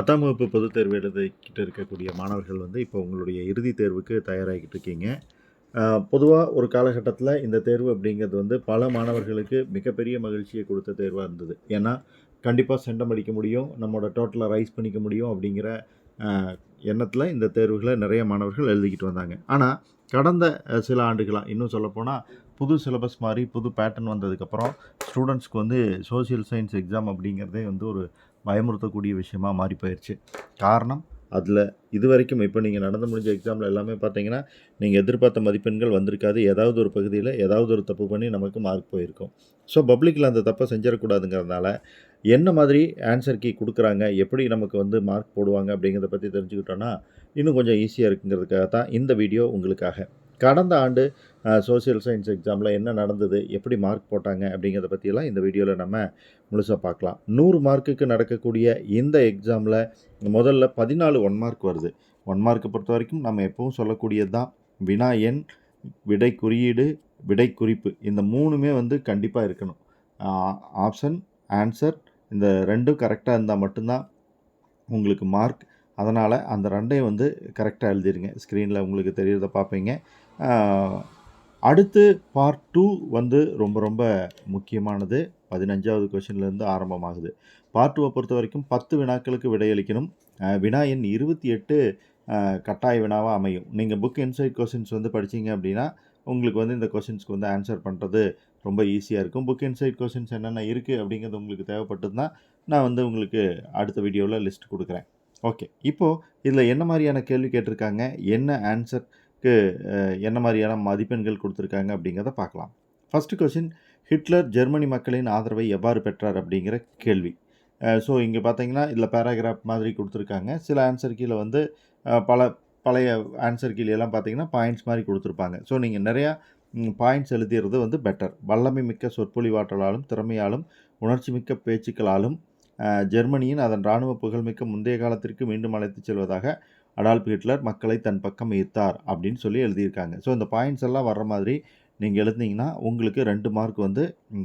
10ஆம் வகுப்பு பொதுத் தேர்வு எழுதிக்கிட்டு இருக்கக்கூடிய மாணவர்கள் வந்து இப்போ உங்களுடைய இறுதித் தேர்வுக்கு தயாராகிக்கிட்டு இருக்கீங்க. பொதுவா ஒரு காலகட்டத்தில இந்த தேர்வு அப்படிங்கிறது வந்து பல மாணவர்களுக்கு மிகப்பெரிய மகிழ்ச்சிய குடுத்த தேர்வா இருந்தது. ஏன்னா, கண்டிப்பா சென்டம் அடிக்க முடியும், நம்மோட டோட்டல ரைஸ் பண்ணிக்க முடியும் அப்படிங்கிற அ எண்ணத்தில இந்த தேர்வுகள நிறைய மாணவர்கள் எழுதிக்கிட்டு வந்தாங்க. ஆனா, கடந்த சில ஆண்டுகளா, இன்னும் சொல்லப்போனா புது சிலபஸ் மாறி புது பேட்டர்ன் வந்ததுக்கப்புறம் ஸ்டூடண்ட்ஸ்க்கு வந்து சோசியல் சயின்ஸ் எக்ஸாம் அப்படிங்கிறதே வந்து ஒரு பயமுறுத்தக்கூடிய விஷயமா மாறி போயிருச்சு. காரணம், அதில இதுவரைக்கும் இப்போ நீங்க நடந்து முடிஞ்ச எக்ஸாம்ல எல்லாமே பார்த்தீங்கன்னா, நீங்க எதிர்பார்த்த மதிப்பெண்கள் வந்திருக்காது. ஏதாவது ஒரு பகுதியில ஏதாவது ஒரு தப்பு பண்ணி நமக்கு மார்க் போயிருக்கும். ஸோ, பப்ளிக்ல அந்த தப்ப செஞ்சிறக்கூடாதுங்கிறதுனால, என்ன மாதிரி ஆன்ஸர் கீ குடுக்குறாங்க, எப்படி நமக்கு வந்து மார்க் போடுவாங்க அப்படிங்கிறத பத்தி தெரிஞ்சுக்கிட்டோம்னா, இன்னும் கொஞ்சம் ஈஸியா இருக்குங்கிறதுக்காக தான் இந்த வீடியோ உங்களுக்காக. கடந்த ஆண்டு சோசியல் சயின்ஸ் எக்ஸாம்ல என்ன நடந்தது, எப்படி மார்க் போட்டாங்க அப்படிங்கிறத பத்தியெல்லாம் இந்த வீடியோல நம்ம முழுசா பார்க்கலாம். 100 மார்க்குக்கு நடக்கக்கூடிய இந்த எக்ஸாம்ல முதல்ல 14 1 மார்க் வருது. 1 மார்க்க பொறுத்தவரைக்கும் நம்ம எப்பவும் சொல்லக்கூடியது தான். வினா எண், விடை குறியீடு, விடை குறிப்பு இந்த 3மே வந்து கண்டிப்பா இருக்கணும். ஆ ஆப்ஷன், ஆன்சர் இந்த 2ம் கரெக்ட்டா இருந்தா மட்டும் தான் உங்களுக்கு மார்க். அதனால அந்த 2யும் வந்து கரெக்ட்டா எழுதிருங்க. ஸ்க்ரீன்ல உங்களுக்கு தெரியறத பார்ப்பீங்க. ஆ அடுத்து பார்ட் 2 வந்து ரொம்ப ரொம்ப முக்கியமானது. 15வது கொஸ்டின்லேருந்து ஆரம்பமாகுது. பார்ட் 2வ பொறுத்தவரைக்கும் 10 வினாக்களுக்கு விடையளிக்கணும். வினா எண் 28 கட்டாய வினாவா அமையும். நீங்க புக் இன்சைட் கொஸ்டின்ஸ் வந்து படிச்சீங்க அப்படின்னா, உங்களுக்கு வந்து இந்த கொஸ்டின்ஸ்க்கு வந்து ஆன்சர் பண்றது ரொம்ப ஈஸியா இருக்கும். புக் இன்சைட் கொஸ்டின்ஸ் என்னென்ன இருக்கு அப்படிங்கிறது உங்களுக்கு தேவைப்பட்டதுன்னா, நான் வந்து உங்களுக்கு அடுத்த வீடியோல லிஸ்ட் குடுக்குறேன். ஓகே. இப்போ இதில என்ன மாரியான கேள்வி கேட்டிருக்காங்க? என்ன ஆன்சர்க்கு என்ன மாரியான மதிப்பெண்கள் குடுத்துருக்காங்க அப்படிங்கிறத பார்க்கலாம். ஃபர்ஸ்ட் கொஸ்டின் ஹிட்லர் ஜெர்மனி மக்களின் ஆதரவை எவ்வாறு பெற்றார்? அப்படிங்கிற கேள்வி. ஸோ இங்க பார்த்தீங்கன்னா, இதில பேராகிராஃப் மாதிரி குடுத்துருக்காங்க. சில ஆன்சர் கீழ வந்து பழைய ஆன்சர் கீழலாம் பார்த்தீங்கன்னா, பாயிண்ட்ஸ் மாரி குடுத்துருப்பாங்க. ஸோ நீங்க நெறையா பாயிண்ட்ஸ் எழுதிறது வந்து பெட்டர். வல்லமை மிக்க சொற்பொழிவாற்றலாலும், திறமையாலும், உணர்ச்சிமிக்க பேச்சுக்களாலும் ஜெர்மனியின் அதன் இராணுவ புகழ்மிக்க முந்தைய காலத்திற்கு மீண்டும் அழைத்துச் செல்வதாக அடால்ஃப் ஹிட்லர் மக்களை தன் பக்கம் ஈர்த்தார் அப்படின்னு சொல்லி எழுதியிருக்காங்க. ஸோ இந்த பாயிண்ட்ஸ் எல்லாம் வர்ற மாதிரி நீங்க எழுதுனீங்கன்னா, உங்களுக்கு 2 மார்க் வந்து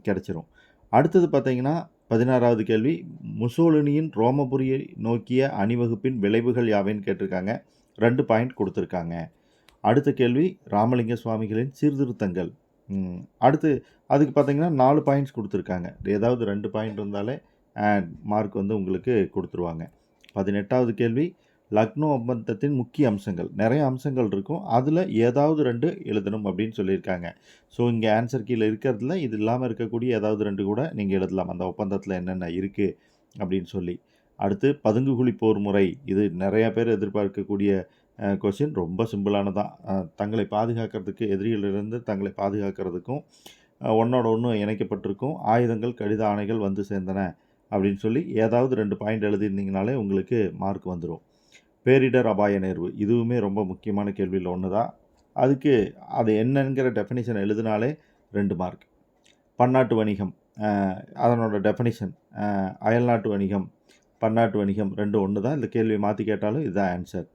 கிடைச்சிரும். அடுத்தது பார்த்தீங்கன்னா, 16வது கேள்வி முசோலினியின் ரோமபுரியை நோக்கிய அணிவகுப்பின் விளைவுகள் யாவைன்னு கேட்டிருக்காங்க. 2 பாயிண்ட் குடுத்துருக்காங்க. அடுத்த கேள்வி ராமலிங்க சுவாமிகளின் சீர்திருத்தங்கள். அடுத்து அதுக்கு பார்த்தீங்கன்னா 4 பாயிண்ட்ஸ் குடுத்துருக்காங்க. ஏதாவது 2 பாயிண்ட் இருந்தாலே மார்க் வந்து உங்களுக்கு குடுத்துருவாங்க. 18வது கேள்வி லக்னோ ஒப்பந்தத்தின் முக்கிய அம்சங்கள். நெறைய அம்சங்கள் இருக்கும். அதில ஏதாவது 2 எழுதணும் அப்படின்னு சொல்லியிருக்காங்க. ஸோ இங்க ஆன்சர் கீழ இருக்கிறதுல இது இல்லாம இருக்கக்கூடிய ஏதாவது 2 கூட நீங்க எழுதலாம். அந்த ஒப்பந்தத்தில என்னென்ன இருக்கு அப்படின்னு சொல்லி. அடுத்து பதுங்குகுழி போர் முறை. இது நெறைய பேர் எதிர்பார்க்கக்கூடிய கொஸ்டின் ரொம்ப சிம்பிளானதான். தங்களை பாதுகாக்கிறதுக்கு எதிரிகளிலிருந்து தங்களை பாதுகாக்கிறதுக்கும் ஒண்ணோட ஒண்ணு இணைக்கப்பட்டிருக்கும். ஆயுதங்கள், கடித ஆணைகள் வந்து சேர்ந்தன அப்படின்னு சொல்லி ஏதாவது 2 பாயிண்ட் எழுதியிருந்தீங்கனாலே உங்களுக்கு மார்க் வந்துரும். பேரிடர் அபாய நேர்வு. இதுவுமே ரொம்ப முக்கியமான கேள்வியில ஒண்ணு தான். அதுக்கு அது என்னங்கிற டெஃபினிஷன் எழுதினாலே 2 மார்க். பன்னாட்டு வணிகம். அதனோட டெஃபினிஷன் அயல்நாட்டு வணிகம், பன்னாட்டு வணிகம் 2 ஒண்ணு தான். இந்த கேள்விய மாத்தி கேட்டாலும் இதுதான் ஆன்சர்.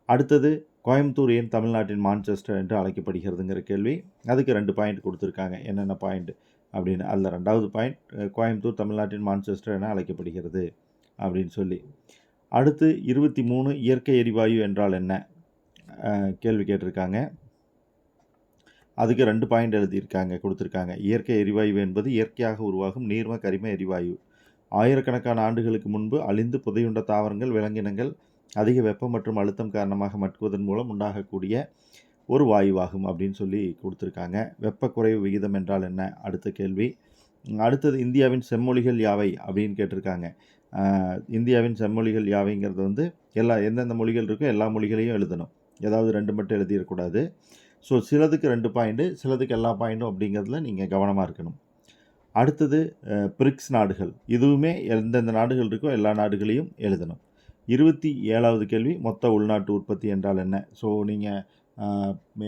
அடுத்தது கோயம்புத்தூர் ஏன் தமிழ்நாட்டின் மான்செஸ்டர் என்று அழைக்கப்படுகிறதுங்கிற கேள்வி. அதுக்கு 2 பாயிண்ட் குடுத்துருக்காங்க. என்னென்ன பாயிண்ட் அப்படின்னு. அதில 2வது பாயிண்ட் கோயம்புத்தூர் தமிழ்நாட்டின் மான்செஸ்டர் என அழைக்கப்படுகிறது அப்படின்னு சொல்லி. அடுத்து 23 இயற்கை எரிவாயு என்றால் என்ன? கேள்வி கேட்டிருக்காங்க. அதுக்கு 2 பாயிண்ட் எழுதியிருக்காங்க குடுத்துருக்காங்க. இயற்கை எரிவாயு என்பது இயற்கையாக உருவாகும் நீர்ம, கரிம எரிவாயு. ஆயிரக்கணக்கான ஆண்டுகளுக்கு முன்பு அழிந்து புதையுண்ட தாவரங்கள், விலங்கினங்கள் அதிக வெப்பம் மற்றும் அழுத்தம் காரணமாக மட்குவதன் மூலம் உண்டாகக்கூடிய ஒரு வாயுவாகும் அப்படின்னு சொல்லி குடுத்துருக்காங்க. வெப்ப குறைவு விகிதம் என்றால் என்ன? அடுத்த கேள்வி. அடுத்தது இந்தியாவின் செம்மொழிகள் யாவை? அப்படின்னு கேட்டிருக்காங்க. இந்தியாவின் செம்மொழிகள் யாவைங்கிறது வந்து எந்தெந்த மொழிகள் இருக்கோ எல்லா மொழிகளையும் எழுதணும். ஏதாவது 2 மட்டும் எழுதிறக்கூடாது. ஸோ சிலதுக்கு 2 பாயிண்ட், சிலதுக்கு எல்லா பாயிண்ட்டும் அப்படிங்கிறதுல நீங்க கவனமா இருக்கணும். அடுத்தது பிரிக்ஸ் நாடுகள். இதுவுமே எந்தெந்த நாடுகள் இருக்கோ எல்லா நாடுகளையும் எழுதணும். 27வது கேள்வி மொத்த உள்நாட்டு உற்பத்தி என்றால் என்ன? ஸோ நீங்க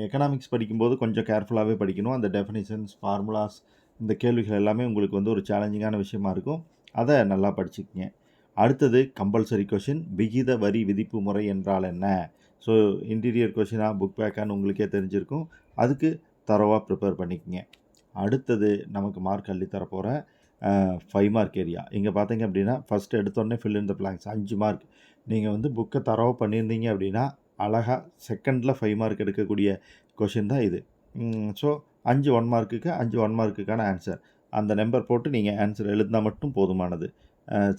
எக்கனாமிக்ஸ் படிக்கும்போது கொஞ்சம் கேர்ஃபுல்லாவே படிக்கணும். அந்த டெஃபினிஷன்ஸ், ஃபார்முலாஸ் இந்த கேள்விகள் எல்லாமே உங்களுக்கு வந்து ஒரு சேலஞ்சிங்கான விஷயமா இருக்கும். அத நல்லா படிச்சுக்கங்க. அடுத்தது கம்பல்சரி கொஸ்டின் விகித வரி விதிப்பு முறை என்றால் என்ன? ஸோ இன்டீரியர் கொஸ்டினா, புக் பேக்கான்னு உங்களுக்கே தெரிஞ்சிருக்கும். அதுக்கு தரோவா ப்ரிப்பேர் பண்ணிக்கங்க. அடுத்தது நமக்கு மார்க் அள்ளி தரப்போற 5 மார்க் ஏரியா. இங்கே பார்த்தீங்க அப்படின்னா ஃபஸ்ட்டு எடுத்தோடனே fill in the blanks 5 mark. நீங்கள் வந்து புக்கை தரவா பண்ணியிருந்தீங்க அப்படின்னா அழகாக செகண்டில் 5 மார்க் எடுக்கக்கூடிய கொஷின் தான் இது. ஸோ 5 1 மார்க்குக்கு 5 1 மார்க்குக்கான ஆன்சர். அந்த நம்பர் போட்டு நீங்கள் ஆன்சர் எழுதினா மட்டும் போதுமானது.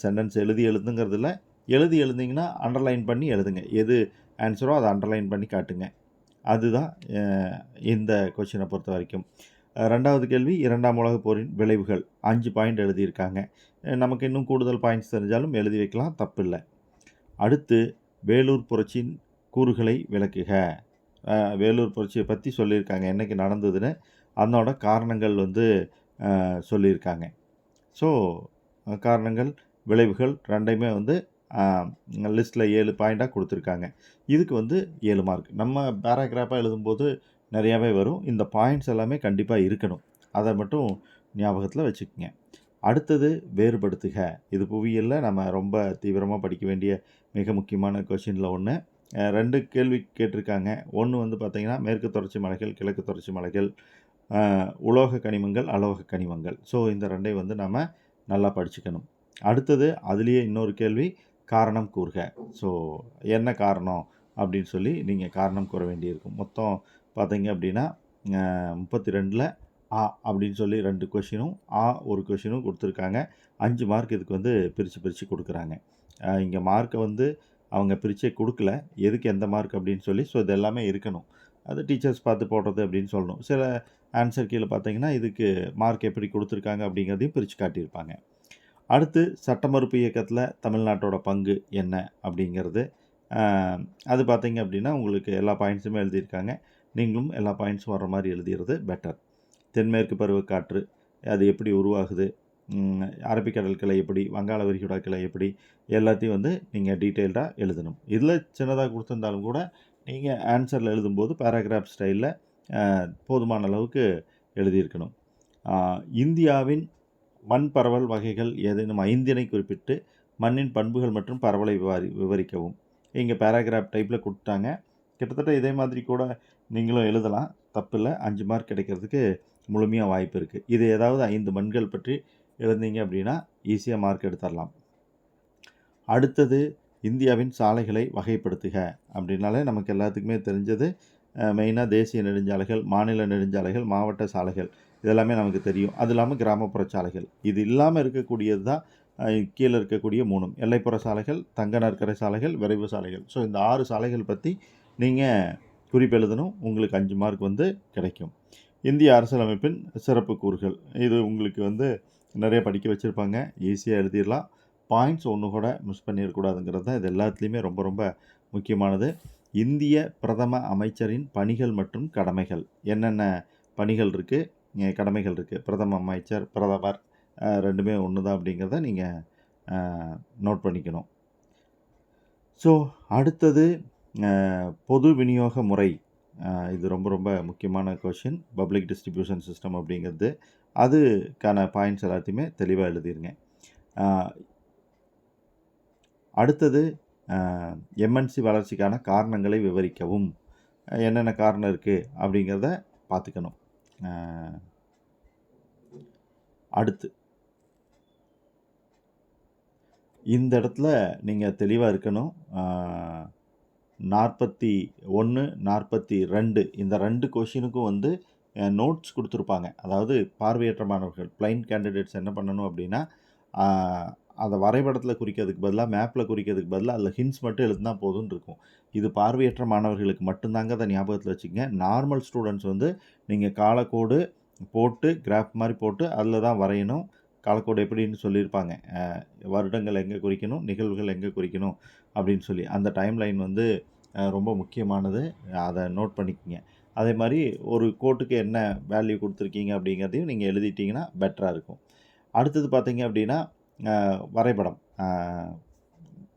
சென்டென்ஸ் எழுதுங்கிறதுல எழுதிங்கன்னா அண்டர்லைன் பண்ணி எழுதுங்க. எது ஆன்சரோ அதை அண்டர்லைன் பண்ணி காட்டுங்க. அதுதான் இந்த கொஷினை பொறுத்த வரைக்கும். 2வது கேள்வி 2ஆம் உலகப் போரின் விளைவுகள் 5 பாயிண்ட் எழுதியிருக்காங்க. நமக்கு இன்னும் கூடுதல் பாயிண்ட்ஸ் தெரிஞ்சாலும் எழுதி வைக்கலாம், தப்பில்லை. அடுத்து வேலூர் புரட்சியின் கூறுகளை விளக்குக. வேலூர் புரட்சியை பற்றி சொல்லியிருக்காங்க, என்னைக்கு நடந்ததுன்னு. அதனோட காரணங்கள் வந்து சொல்லியிருக்காங்க. ஸோ காரணங்கள் விளைவுகள் ரெண்டையுமே வந்து லிஸ்ட்டில் 7 பாயிண்ட்டாக கொடுத்துருக்காங்க. இதுக்கு வந்து 7 மார்க். நம்ம பேராகிராஃபாக எழுதும்போது நிறையாவே வரும். இந்த பாயிண்ட்ஸ் எல்லாமே கண்டிப்பாக இருக்கணும். அதை மட்டும் ஞாபகத்தில் வச்சுக்கோங்க. அடுத்தது வேறுபடுத்துக. இது புவியியலில் நம்ம ரொம்ப தீவிரமாக படிக்க வேண்டிய மிக முக்கியமான கொஷினில் ஒன்று. 2 கேள்வி கேட்டிருக்காங்க. ஒன்று வந்து பார்த்திங்கன்னா மேற்கு தொடர்ச்சி மலைகள், கிழக்கு தொடர்ச்சி மலைகள், உலோக கனிமங்கள், அலோக கனிமங்கள். ஸோ இந்த ரெண்டையும் வந்து நம்ம நல்லா படிச்சுக்கணும். அடுத்தது அதுலேயே இன்னொரு கேள்வி, காரணம் கூறுக. ஸோ என்ன காரணம் அப்படின்னு சொல்லி நீங்கள் காரணம் கூற வேண்டியிருக்கும். மொத்தம் பார்த்தீங்க அப்படின்னா 32ல் ஆ அப்படின்னு சொல்லி 2 கொஷினும் ஒரு கொஷினும் கொடுத்துருக்காங்க. 5 மார்க் இதுக்கு வந்து பிரித்து கொடுக்குறாங்க. இங்கே மார்க்கை வந்து அவங்க பிரித்தே கொடுக்கல, எதுக்கு எந்த மார்க் அப்படின்னு சொல்லி. ஸோ இது எல்லாமே இருக்கணும். அது டீச்சர்ஸ் பார்த்து போடுறது அப்படின்னு சொல்லணும். சில ஆன்சர் கீழே பார்த்தீங்கன்னா இதுக்கு மார்க் எப்படி கொடுத்துருக்காங்க அப்படிங்கிறதையும் பிரித்து காட்டியிருப்பாங்க. அடுத்து சட்ட மறுப்பு இயக்கத்தில் தமிழ்நாட்டோட பங்கு என்ன அப்படிங்கிறது. அது பார்த்தீங்க அப்படின்னா உங்களுக்கு எல்லா பாயிண்ட்ஸுமே எழுதியிருக்காங்க. நீங்களும் எல்லா பாயிண்ட்ஸும் வர்ற மாதிரி எழுதிடுறது பெட்டர். தென்மேற்கு பருவக்காற்று அது எப்படி உருவாகுது, அரபிக்கடல் கிளை எப்படி, வங்காள விரிகுடா கிளை எப்படி, எல்லாத்தையும் வந்து நீங்கள் டீட்டெயில்டாக எழுதணும். இதில் சின்னதாக கொடுத்துருந்தாலும் கூட நீங்கள் ஆன்சரில் எழுதும்போது பேராகிராஃப் ஸ்டைலில் போதுமான அளவுக்கு எழுதியிருக்கணும். இந்தியாவின் மண் பரவல் வகைகள் ஏதேனும் 5 குறிப்பிட்டு மண்ணின் பண்புகள் மற்றும் பரவலை விவரிக்கவும். இங்கே பேராகிராஃப் டைப்பில் கொடுத்தாங்க. கிட்டத்தட்ட இதே மாதிரி கூட நீங்களும் எழுதலாம், தப்பில்லை. 5 மார்க் கிடைக்கிறதுக்கு முழுமையாக வாய்ப்பு இருக்குது. இது ஏதாவது 5 மண்கள் பற்றி எழுந்தீங்க அப்படின்னா ஈஸியாக மார்க் எடுத்துடலாம். அடுத்தது இந்தியாவின் சாலைகளை வகைப்படுத்துக அப்படின்னாலே நமக்கு எல்லாத்துக்குமே தெரிஞ்சது மெயினாக தேசிய நெடுஞ்சாலைகள், மாநில நெடுஞ்சாலைகள், மாவட்ட சாலைகள், இதெல்லாமே நமக்கு தெரியும். அது இல்லாமல் கிராமப்புற சாலைகள். இது இல்லாமல் இருக்கக்கூடியது தான் கீழே இருக்கக்கூடிய 3 எல்லைப்புற சாலைகள், தங்க நற்கரை சாலைகள், விரைவு சாலைகள். ஸோ இந்த 6 சாலைகள் பற்றி நீங்கள் குறிப்பெழுதணும். உங்களுக்கு 5 மார்க் வந்து கிடைக்கும். இந்திய அரசியலமைப்பின் சிறப்பு கூறுகள், இது உங்களுக்கு வந்து நிறைய படிக்க வச்சுருப்பாங்க, ஈஸியாக எழுதிடலாம். பாயிண்ட்ஸ் ஒன்று கூட மிஸ் பண்ணிடக்கூடாதுங்கிறது தான் இது எல்லாத்துலேயுமே ரொம்ப ரொம்ப முக்கியமானது. இந்திய பிரதம அமைச்சரின் பணிகள் மற்றும் கடமைகள். என்னென்ன பணிகள் இருக்குது, கடமைகள் இருக்குது. பிரதம அமைச்சர், பிரதமர் ரெண்டுமே ஒன்று தான் அப்படிங்கிறத நீங்கள் நோட் பண்ணிக்கணும். ஸோ அடுத்தது பொது விநியோக முறை. இது ரொம்ப ரொம்ப முக்கியமான கொஷின். பப்ளிக் டிஸ்ட்ரிபியூஷன் சிஸ்டம் அப்படிங்கிறது, அதுக்கான பாயிண்ட்ஸ் எல்லாத்தையுமே தெளிவாக எழுதிருங்க. அடுத்தது எம்என்சி வளர்ச்சிக்கான காரணங்களை விவரிக்கவும். என்னென்ன காரணம் இருக்குது அப்படிங்கிறத பார்த்துக்கணும். அடுத்து இந்த இடத்துல நீங்கள் தெளிவாக இருக்கணும். 41, 42 இந்த 2 கொஷினுக்கும் வந்து நோட்ஸ் கொடுத்துருப்பாங்க. அதாவது பார்வையற்ற மாணவர்கள், பிளைண்ட் கேண்டிடேட்ஸ் என்ன பண்ணணும் அப்படின்னா, அதை வரைபடத்தில் குறிக்கிறதுக்கு பதிலாக, மேப்பில் குறிக்கிறதுக்கு பதிலாக அதில் ஹிண்ட்ஸ் மட்டும் எழுதுனா போதும்னு இருக்கும். இது பார்வையற்ற மாணவர்களுக்கு மட்டும்தாங்க, அதை ஞாபகத்தில் வச்சுக்கங்க. நார்மல் ஸ்டூடெண்ட்ஸ் வந்து நீங்கள் காலக்கோடு போட்டு கிராஃப் மாதிரி போட்டு அதில் தான் வரையணும். காலக்கோடு எப்படின்னு சொல்லியிருப்பாங்க, வருடங்கள் எங்கே குறிக்கணும், நிகழ்வுகள் எங்கே குறிக்கணும் அப்படின்னு சொல்லி. அந்த டைம் லைன் வந்து ரொம்ப முக்கியமானது, அதை நோட் பண்ணிக்கோங்க. அதே மாதிரி ஒரு கோட்டுக்கு என்ன வேல்யூ கொடுத்துருக்கீங்க அப்படிங்கிறதையும் நீங்கள் எழுதிட்டிங்கன்னா பெட்டராக இருக்கும். அடுத்தது பார்த்தீங்க அப்படின்னா வரைபடம்.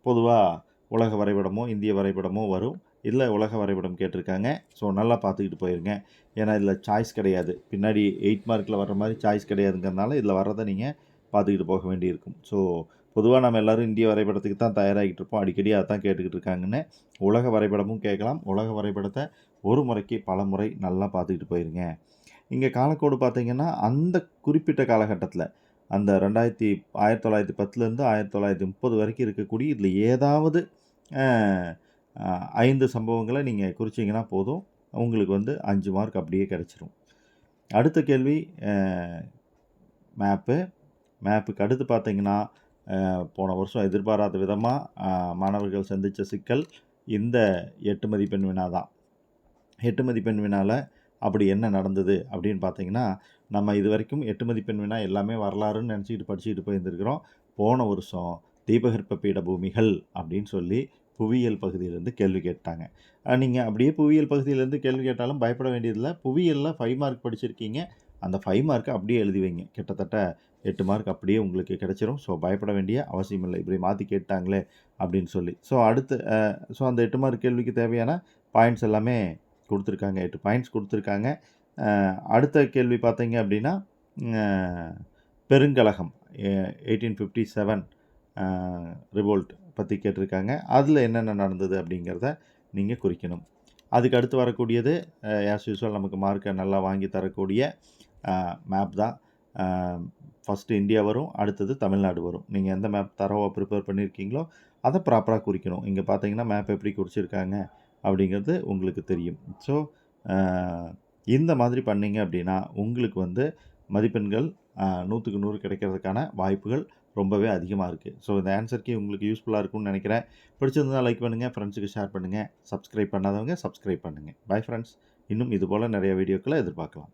பொதுவாக உலக வரைபடமோ இந்திய வரைபடமோ வரும். இதில் உலக வரைபடம் கேட்டிருக்காங்க. ஸோ நல்லா பார்த்துக்கிட்டு போயிருங்க. ஏன்னா இதில் சாய்ஸ் கிடையாது. பின்னாடி 8 மார்க்கில் வர்ற மாதிரி சாய்ஸ் கிடையாதுங்கிறதுனால இதில் வர்றதை நீங்கள் பார்த்துக்கிட்டு போக வேண்டியிருக்கும். ஸோ பொதுவாக நம்ம எல்லோரும் இந்திய வரைபடத்துக்கு தான் தயாராகிட்டு இருப்போம். அடிக்கடி அதை தான் கேட்டுக்கிட்டு இருக்காங்கன்னு. உலக வரைபடமும் கேட்கலாம். உலக வரைபடத்தை ஒரு முறைக்கு பல முறை நல்லா பார்த்துக்கிட்டு போயிருங்க. இங்கே காலக்கோடு பார்த்திங்கன்னா அந்த குறிப்பிட்ட காலகட்டத்தில் அந்த 1910லேருந்து 1930 வரைக்கும் இருக்கக்கூடிய இதில ஏதாவது அ அ 5 சம்பவங்கள நீங்க குறிச்சீங்கன்னா போதும். உங்களுக்கு வந்து 5 மார்க் அப்படியே கிடைச்சிரும். அடுத்த கேள்வி அ மேப்பு. மேப்புக்கு அடுத்து பார்த்தீங்கன்னா, போன வருஷம் எதிர்பாராத விதமா மாணவர்கள் சந்திச்ச சிக்கல் இந்த 8 மதிப்பெண் வினா தான். 8 மதிப்பெண் வினால அப்படி என்ன நடந்தது அப்படின்னு பார்த்தீங்கன்னா, நம்ம இதுவரைக்கும் 8 மதிப்பெண் வினா எல்லாமே வரலாறுன்னு நெனச்சுக்கிட்டு படிச்சுக்கிட்டு போயிருந்திருக்கிறோம். போன வருஷம் தீபகற்ப பீடபூமிகள் அப்படின்னு சொல்லி புவியியல் பகுதியிலேருந்து கேள்வி கேட்டாங்க. நீங்க அப்படியே புவியியல் பகுதியிலேருந்து கேள்வி கேட்டாலும் பயப்பட வேண்டியதில்ல. புவியியல்ல 5 மார்க் படிச்சிருக்கீங்க. அந்த 5 மார்க்க அப்படியே எழுதி வைங்க. கிட்டத்தட்ட 8 மார்க் அப்படியே உங்களுக்கு கிடைச்சிரும். ஸோ பயப்பட வேண்டிய அவசியம் இல்லை. இப்படி மாத்தி கேட்டாங்களே அப்படின்னு சொல்லி. ஸோ அடுத்து அந்த 8 மார்க் கேள்விக்கு தேவையான பாயிண்ட்ஸ் எல்லாமே குடுத்துருக்காங்க. 8 பாயிண்ட்ஸ் குடுத்துருக்காங்க. அடுத்த கேள்வி பார்த்தீங்க அப்படின்னா, அ பெருங்கலகம் 1857 அ ரிவோல்ட் பத்தி கேட்டிருக்காங்க. அதில என்னென்ன நடந்தது அப்படிங்கிறத நீங்க குறிக்கணும். அதுக்கு அடுத்து வரக்கூடியது ஆஸ் யூசுவல் நமக்கு மார்க்க நல்லா வாங்கி தரக்கூடிய அ மேப் தான். அ ஃபர்ஸ்ட்டு இந்தியா வரும். அடுத்தது தமிழ்நாடு வரும். நீங்க எந்த மேப் தரோவா ப்ரிப்பேர் பண்ணியிருக்கீங்களோ, அத ப்ராப்பரா குறிக்கணும். இங்க பார்த்தீங்கன்னா, மேப் எப்படி குறிச்சிருக்காங்க அப்படிங்கிறது உங்களுக்கு தெரியும். ஸோ, அ இந்த மாதிரி பண்ணீங்க அப்படின்னா, உங்களுக்கு வந்து மதிப்பெண்கள் 100க்கு 100 கிடைக்கிறதுக்கான வாய்ப்புகள் ரொம்பவே அதிகமா இருக்கு. ஸோ, இந்த ஆன்சர் கீ உங்களுக்கு யூஸ்ஃபுல்லா இருக்கும்னு நெனைக்கிறேன். பிடிச்சிருந்தா லைக் பண்ணுங்க, ஃப்ரெண்ட்ஸுக்கு ஷேர் பண்ணுங்க. சப்ஸ்கிரைப் பண்ணாதவங்க சப்ஸ்கிரைப் பண்ணுங்க. Bye friends. இன்னும் இதுபோல நெறைய வீடியோக்கள எதிர்பார்க்கலாம்.